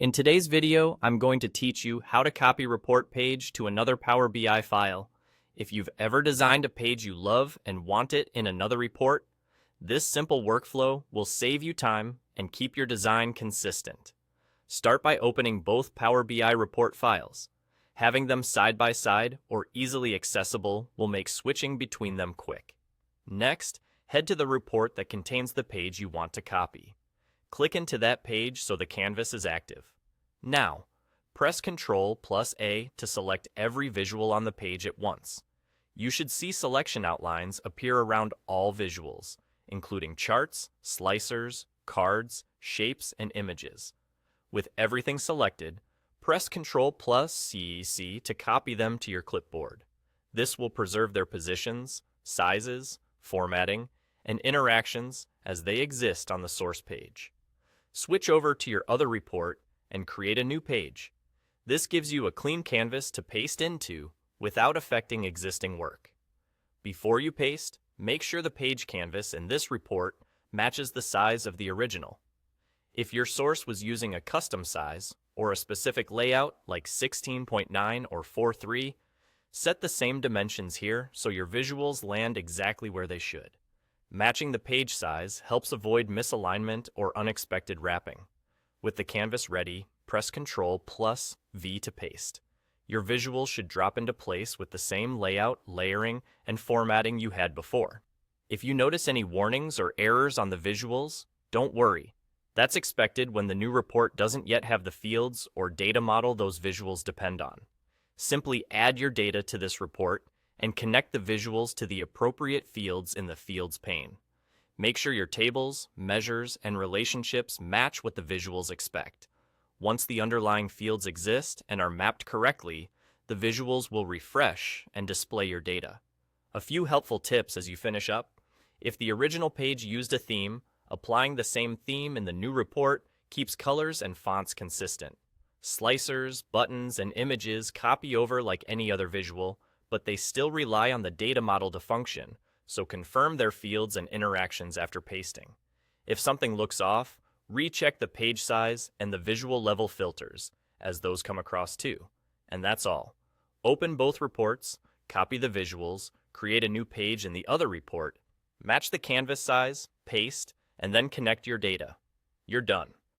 In today's video, I'm going to teach you how to copy report page to another Power BI file. If you've ever designed a page you love and want it in another report, this simple workflow will save you time and keep your design consistent. Start by opening both Power BI report files. Having them side by side or easily accessible will make switching between them quick. Next, head to the report that contains the page you want to copy. Click into that page so the canvas is active. Now, press Ctrl+A to select every visual on the page at once. You should see selection outlines appear around all visuals, including charts, slicers, cards, shapes, and images. With everything selected, press Ctrl+C to copy them to your clipboard. This will preserve their positions, sizes, formatting, and interactions as they exist on the source page. Switch over to your other report and create a new page. This gives you a clean canvas to paste into without affecting existing work. Before you paste, make sure the page canvas in this report matches the size of the original. If your source was using a custom size or a specific layout like 16.9 or 4:3, set the same dimensions here so your visuals land exactly where they should. Matching the page size helps avoid misalignment or unexpected wrapping. With the canvas ready, press Ctrl+V to paste. Your visuals should drop into place with the same layout, layering, and formatting you had before. If you notice any warnings or errors on the visuals, don't worry. That's expected when the new report doesn't yet have the fields or data model those visuals depend on. Simply add your data to this report and connect the visuals to the appropriate fields in the Fields pane. Make sure your tables, measures, and relationships match what the visuals expect. Once the underlying fields exist and are mapped correctly, the visuals will refresh and display your data. A few helpful tips as you finish up. If the original page used a theme, applying the same theme in the new report keeps colors and fonts consistent. Slicers, buttons, and images copy over like any other visual, but they still rely on the data model to function, so confirm their fields and interactions after pasting. If something looks off, recheck the page size and the visual level filters, as those come across too. And that's all. Open both reports, copy the visuals, create a new page in the other report, match the canvas size, paste, and then connect your data. You're done.